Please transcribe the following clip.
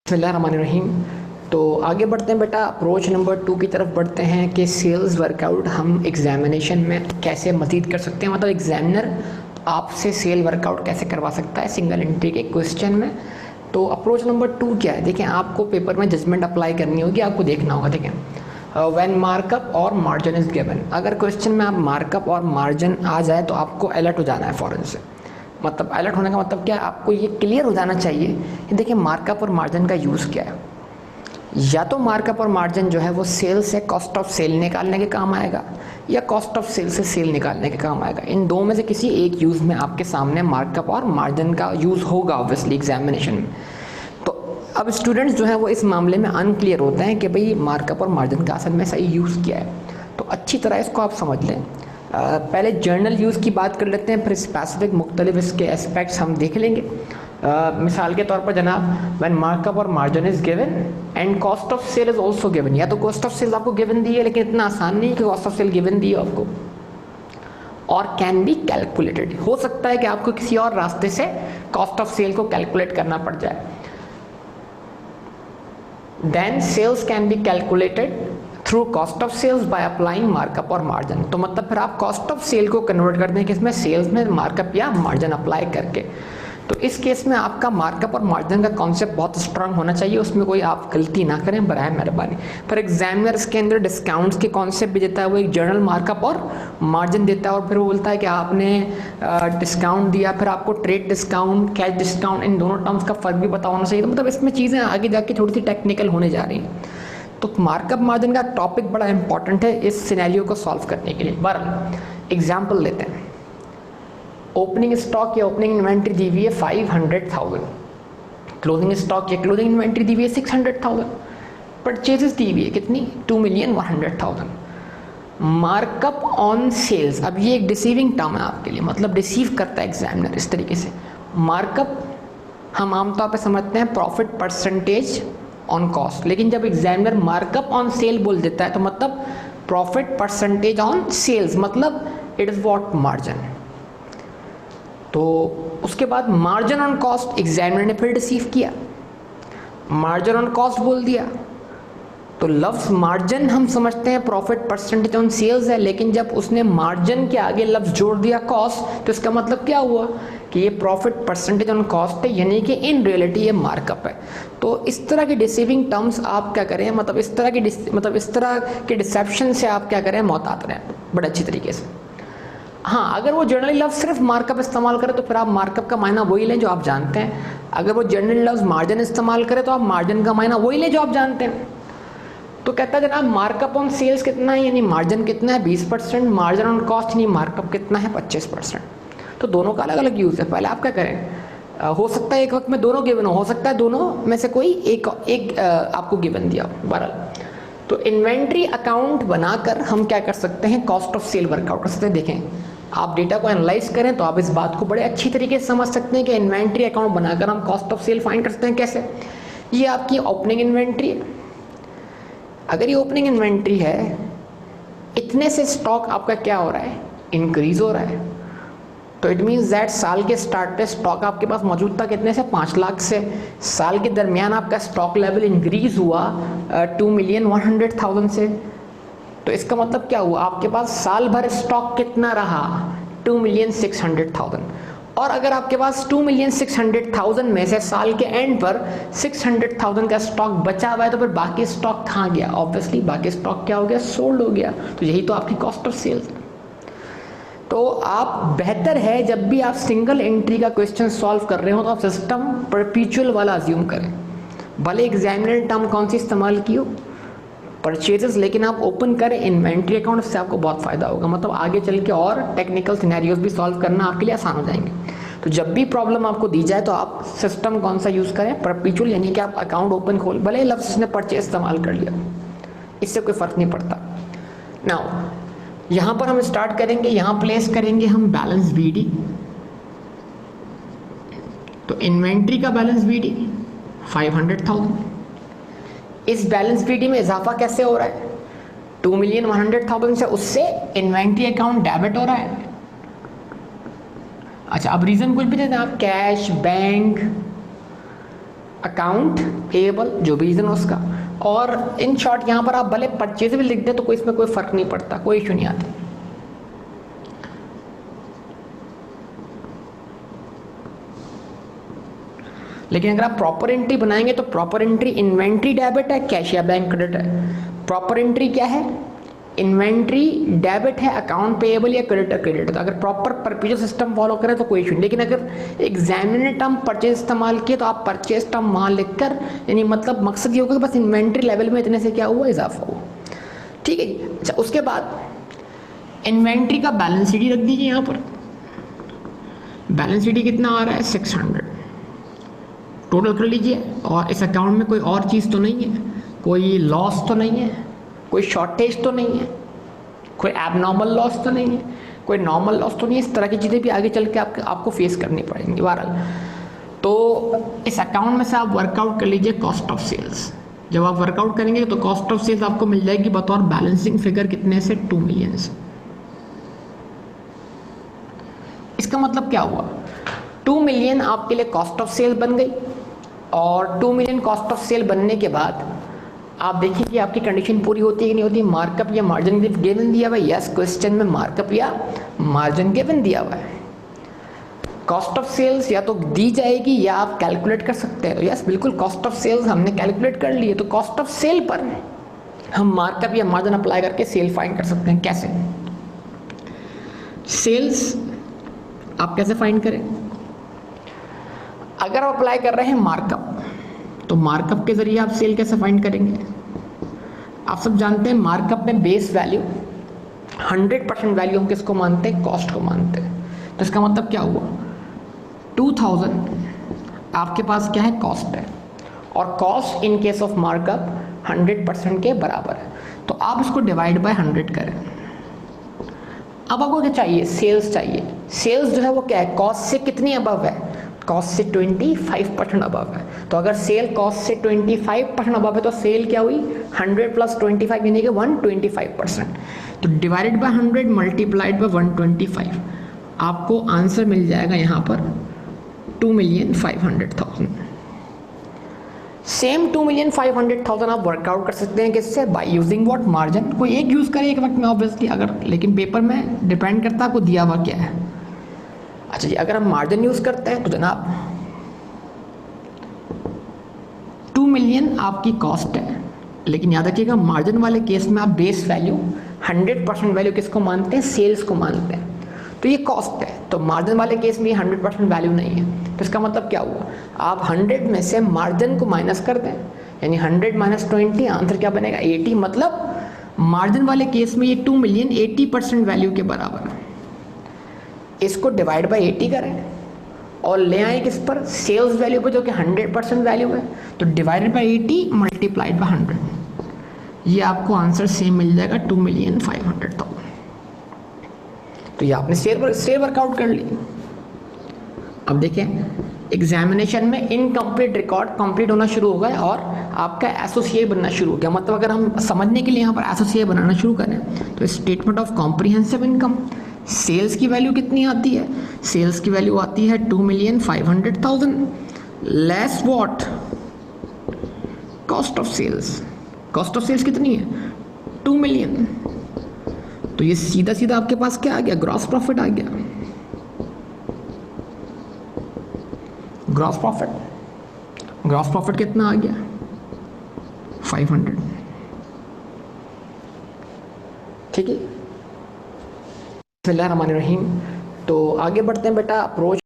बिस्मिल्लाहिर्रहमानिर्रहीम। तो आगे बढ़ते हैं बेटा, अप्रोच नंबर 2 की तरफ बढ़ते हैं कि सेल्स वर्कआउट हम एग्जामिनेशन में कैसे मज़ीद कर सकते हैं। मतलब एग्जामिनर आपसे सेल वर्कआउट कैसे करवा सकता है सिंगल एंट्री के क्वेश्चन में। तो अप्रोच नंबर 2 क्या है, देखें आपको पेपर में जजमेंट अप्लाई करनी होगी, आपको देखना होगा। देखें, व्हेन मार्कअप और मार्जिन इज़ गिवन, अगर क्वेश्चन में आप मार्कअप और मार्जिन आ जाए तो आपको अलर्ट हो जाना है फ़ौरन से। मतलब अलर्ट होने का मतलब क्या है, आपको ये क्लियर हो जाना चाहिए कि देखिए मार्कअप और मार्जिन का यूज़ क्या है। या तो मार्कअप और मार्जिन जो है वो सेल से कॉस्ट ऑफ सेल निकालने के काम आएगा, या कॉस्ट ऑफ सेल से सेल निकालने के काम आएगा। इन दो में से किसी एक यूज़ में आपके सामने मार्कअप और मार्जिन का यूज़ होगा ऑब्वियसली एग्जामिनेशन में। तो अब स्टूडेंट्स जो है वो इस मामले में अनक्लियर होते हैं कि भाई मार्कअप और मार्जिन का असल में सही यूज़ क्या है। तो अच्छी तरह इसको आप समझ लें। पहले जर्नल यूज़ की बात कर लेते हैं, फिर स्पेसिफिक मुख्तलिफ इसके एस्पेक्ट्स हम देख लेंगे। मिसाल के तौर पर जनाब, व्हेन मार्कअप और margin is given and cost of sale is also given, या तो कॉस्ट ऑफ सेल आपको गिवन दी है लेकिन इतना आसान नहीं कि कॉस्ट ऑफ सेल गिवन दी है आपको, और कैन बी कैलकुलेटेड, हो सकता है कि आपको किसी और रास्ते से कॉस्ट ऑफ सेल को कैलकुलेट करना पड़ जाए। Then sales can be calculated through cost of sales by applying markup और मार्जिन। तो मतलब फिर आप कॉस्ट ऑफ सेल को कन्वर्ट करते हैं किसमें, सेल्स में, मार्कअप या मार्जिन अप्लाई करके। तो इस केस में आपका मार्कअप और मार्जिन का कॉन्सेप्ट बहुत स्ट्रांग होना चाहिए, उसमें कोई आप गलती ना करें बराए मेहरबानी। फिर एग्जामिनर इसके अंदर डिस्काउंट्स के कॉन्सेप्ट भी देता है, वो एक जर्नल मार्कअप और मार्जिन देता है, और फिर वो बोलता है कि आपने डिस्काउंट दिया, फिर आपको ट्रेड डिस्काउंट, कैश डिस्काउंट, इन दोनों टर्म्स का फ़र्क भी पता होना चाहिए। तो मतलब इसमें चीज़ें आगे जाके थोड़ी सी टेक्निकल होने जा रही हैं। तो मार्कअप मार्जिन का टॉपिक बड़ा इंपॉर्टेंट है इस सिनेरियो को सॉल्व करने के लिए। बहरहाल एग्जाम्पल लेते हैं। ओपनिंग स्टॉक या ओपनिंग इन्वेंट्री दी हुई है 500,000, क्लोजिंग स्टॉक या क्लोजिंग इन्वेंट्री दी हुई है 600,000, परचेजेस दी हुई है कितनी, 2,100,000। मार्कअप ऑन सेल्स, अब ये एक डिसीविंग टर्म है आपके लिए, मतलब डिसीव करता है एग्जामिनर इस तरीके से। मार्कअप हम आमतौर पर समझते हैं प्रॉफिट परसेंटेज ऑन कॉस्ट, लेकिन जब एग्जामिनर मार्कअप ऑन सेल बोल देता है तो मतलब प्रॉफिट परसेंटेज ऑन सेल्स, मतलब इट इज़ व्हाट, मार्जिन। तो उसके बाद मार्जिन ऑन कॉस्ट एग्जामिनर ने फिर रिसीव किया, मार्जिन ऑन कॉस्ट बोल दिया, तो लफ्ज़ मार्जिन हम समझते हैं प्रॉफिट परसेंटेज ऑन सेल्स है, लेकिन जब उसने मार्जिन के आगे लफ्ज़ जोड़ दिया कॉस्ट, तो इसका मतलब क्या हुआ कि ये प्रॉफिट परसेंटेज ऑन कॉस्ट है, यानी कि इन रियलिटी ये मार्कअप है। तो इस तरह की डिसीविंग टर्म्स आप क्या करें, मतलब इस तरह के डिसेप्शन से आप क्या करें, मोहतात रहें बड़े अच्छी तरीके से। हाँ, अगर वो जनरली लफ्ज़ सिर्फ मार्कअप इस्तेमाल करे तो फिर आप मार्कअप का मायना वही लें जो आप जानते हैं। अगर वो जनरली लफ्ज़ मार्जिन इस्तेमाल करे तो आप मार्जिन का मायना वही लें जो आप जानते हैं। तो कहता है जनाब मार्कअप ऑन सेल्स कितना है, यानी मार्जिन कितना है 20%, मार्जिन ऑन कॉस्ट यानी मार्कअप कितना है 25%। तो दोनों का अलग अलग यूज़ है। पहले आप क्या करें, हो सकता है एक वक्त में दोनों गिवन हो सकता है दोनों में से कोई एक आपको गिवन दिया हो। बहरहाल तो इन्वेंट्री अकाउंट बनाकर हम क्या कर सकते हैं, कॉस्ट ऑफ सेल वर्कआउट कर सकते हैं। देखें, आप डेटा को एनालाइज करें तो आप इस बात को बड़े अच्छी तरीके से समझ सकते हैं कि इन्वेंट्री अकाउंट बनाकर हम कॉस्ट ऑफ सेल फाइंड कर सकते हैं। कैसे, ये आपकी ओपनिंग इन्वेंट्री है। अगर ये ओपनिंग इन्वेंट्री है, इतने से स्टॉक आपका क्या हो रहा है, इंक्रीज हो रहा है, तो इट मीन्स दैट साल के स्टार्ट पे स्टॉक आपके पास मौजूद था कितने से, 5 लाख से। साल के दरमियान आपका स्टॉक लेवल इंक्रीज हुआ 2,100,000 से। तो इसका मतलब क्या हुआ, आपके पास साल भर स्टॉक कितना रहा, 2,600,000। और अगर आपके पास 2,600,000 में से साल के एंड पर 600,000 का स्टॉक बचा हुआ है, तो फिर बाकी स्टॉक कहाँ गया, ऑब्वियसली बाकी स्टॉक क्या हो गया, सोल्ड हो गया। तो यही तो आपकी कॉस्ट ऑफ सेल्स। तो आप बेहतर है जब भी आप सिंगल एंट्री का क्वेश्चन सॉल्व कर रहे हो तो आप सिस्टम परपेचुअल वाला अज्यूम करें। भले एग्जामिनर ने टर्म कौन सी इस्तेमाल की हो, परचेजेस, लेकिन आप ओपन करें इन्वेंट्री अकाउंट, उससे आपको बहुत फ़ायदा होगा। मतलब आगे चल के और टेक्निकल सिनेरियोज भी सॉल्व करना आपके लिए आसान हो जाएंगे। तो जब भी प्रॉब्लम आपको दी जाए तो आप सिस्टम कौन सा यूज़ करें, परपेचुअल, यानी कि आप अकाउंट ओपन खोल, भले लफ्ज़ उसने परचेज इस्तेमाल कर लिया, इससे कोई फ़र्क नहीं पड़ता। नाउ यहाँ पर हम स्टार्ट करेंगे, यहाँ प्लेस करेंगे हम बैलेंस बीडी। तो इन्वेंट्री का बैलेंस बीडी 500,000, इस बैलेंस बीडी में इजाफा कैसे हो रहा है, 2,100,000 से उससे इन्वेंट्री अकाउंट डेबिट हो रहा है। अच्छा, अब रीज़न कुछ भी देते हैं आप, कैश, बैंक, अकाउंट पेएबल जो भी रीज़न उसका, और इन शॉर्ट यहाँ पर आप भले परचेज भी लिख दें तो कोई इसमें कोई फ़र्क नहीं पड़ता, कोई इशू नहीं आता। लेकिन अगर आप प्रॉपर एंट्री बनाएंगे तो प्रॉपर एंट्री इन्वेंट्री डेबिट है, कैश या बैंक क्रेडिट है। प्रॉपर एंट्री क्या है? इन्वेंट्री डेबिट है, अकाउंट पेएबल या क्रेडिट। तो अगर प्रॉपर परपेचुअल सिस्टम फॉलो करें तो कोई इशू नहीं। लेकिन अगर एग्जामिनर ने टर्म परचेज इस्तेमाल किया तो आप परचेज टर्म वहाँ लिखकर, यानी मतलब मकसद ये होगा कि बस इन्वेंट्री लेवल में इतने से क्या हुआ, इजाफा हुआ। ठीक है जी। अच्छा, उसके बाद इन्वेंट्री का बैलेंस शीट रख दीजिए यहाँ पर। बैलेंस शीट कितना आ रहा है? 600 टोटल कर लीजिए। और इस अकाउंट में कोई और चीज़ तो नहीं है, कोई लॉस तो नहीं है, कोई शॉर्टेज तो नहीं है, कोई एबनॉर्मल लॉस तो नहीं है, कोई नॉर्मल लॉस तो नहीं है। इस तरह की चीज़ें भी आगे चल के आपको फेस करनी पड़ेंगी बहरहाल। तो इस अकाउंट में से आप वर्कआउट कर लीजिए कॉस्ट ऑफ सेल्स। जब आप वर्कआउट करेंगे तो कॉस्ट ऑफ सेल्स आपको मिल जाएगी बतौर बैलेंसिंग फिगर कितने से? 2 मिलियन से। इसका मतलब क्या हुआ? 2 मिलियन आपके लिए कॉस्ट ऑफ सेल बन गई, और 2 मिलियन कॉस्ट ऑफ सेल बनने के बाद आप देखिए कि आपकी कंडीशन पूरी होती है कि नहीं होती। मार्कअप या मार्जिन गिवन दिया हुआ है? यस, क्वेश्चन में मार्कअप या मार्जिन गिवन दिया हुआ है। कॉस्ट ऑफ सेल्स या तो दी जाएगी या आप कैलकुलेट कर सकते हैं। यस बिल्कुल, कॉस्ट ऑफ सेल्स हमने कैलकुलेट कर ली है, तो कॉस्ट ऑफ सेल पर हम मार्कअप या मार्जिन अप्लाई करके सेल फाइंड कर सकते हैं। कैसे? सेल्स आप कैसे फाइंड करें? अगर आप अप्लाई कर रहे हैं मार्कअप, तो मार्कअप के जरिए आप सेल कैसे फाइंड करेंगे? आप सब जानते हैं मार्कअप में बेस वैल्यू 100% वैल्यू हम किसको मानते हैं? कॉस्ट को मानते हैं। तो इसका मतलब क्या हुआ? 2000 आपके पास क्या है? कॉस्ट है, और cost in case of markup 100% के बराबर है। तो आप इसको डिवाइड बाय 100 करें। अब आपको क्या चाहिए? सेल्स चाहिए। सेल्स जो है वो क्या है? कॉस्ट से कितनी अबव है? कॉस्ट से 25% अबव है। तो अगर सेल कॉस्ट से 25% अबव है तो सेल क्या हुई? 100 + 25 यानी कि 125%। तो डिवाइडेड बाय 100 मल्टीप्लाइड बाय 125, आपको आंसर मिल जाएगा यहाँ पर 2,500,000। सेम 2,500,000 आप वर्कआउट कर सकते हैं किससे? By using what? मार्जिन। कोई एक यूज़ करें एक वक्त में ऑब्वियसली, अगर, लेकिन पेपर में डिपेंड करता है आपको दिया हुआ क्या है। अच्छा जी, अगर हम मार्जिन यूज़ करते हैं तो जनाब 2 मिलियन आपकी कॉस्ट है, लेकिन याद रखिएगा मार्जिन वाले केस में आप बेस वैल्यू 100% वैल्यू किसको मानते हैं? सेल्स को मानते हैं। तो ये कॉस्ट है, तो मार्जिन वाले केस में 100% वैल्यू नहीं है। तो इसका मतलब क्या हुआ? आप 100 में से मार्जिन को माइनस कर दें, यानी 100 - 20, आंसर क्या बनेगा? 80। मतलब मार्जिन वाले केस में ये 2 मिलियन 80% वैल्यू के बराबर है। इसको डिवाइड बाय 80 करें और ले आए किस पर? सेल्स वैल्यू पर, जो कि 100% वैल्यू है। तो डिवाइडेड बाय 80 मल्टीप्लाइड बाय 100, ये आपको आंसर सेम मिल जाएगा 2,500,000। तो ये आपने सेल वर्कआउट कर ली। अब देखें एग्जामिनेशन में इनकम्प्लीट रिकॉर्ड कंप्लीट होना शुरू हो गया और आपका एसोसिएट बनना शुरू हो गया। मतलब अगर हम समझने के लिए यहाँ पर एसोसिएट बनाना शुरू करें तो statement of comprehensive income, sales की वैल्यू कितनी आती है? सेल्स की वैल्यू आती है 2,500,000 less what? Cost of sales. Cost of sales कितनी है? 2 मिलियन। तो ये सीधा सीधा आपके पास क्या आ गया? ग्रॉस प्रॉफिट आ गया। ग्रॉस प्रॉफिट कितना आ गया? 500। ठीक है, बिस्मिल्लाहिर्रहमानिर्रहीम। तो आगे बढ़ते हैं बेटा। अप्रोच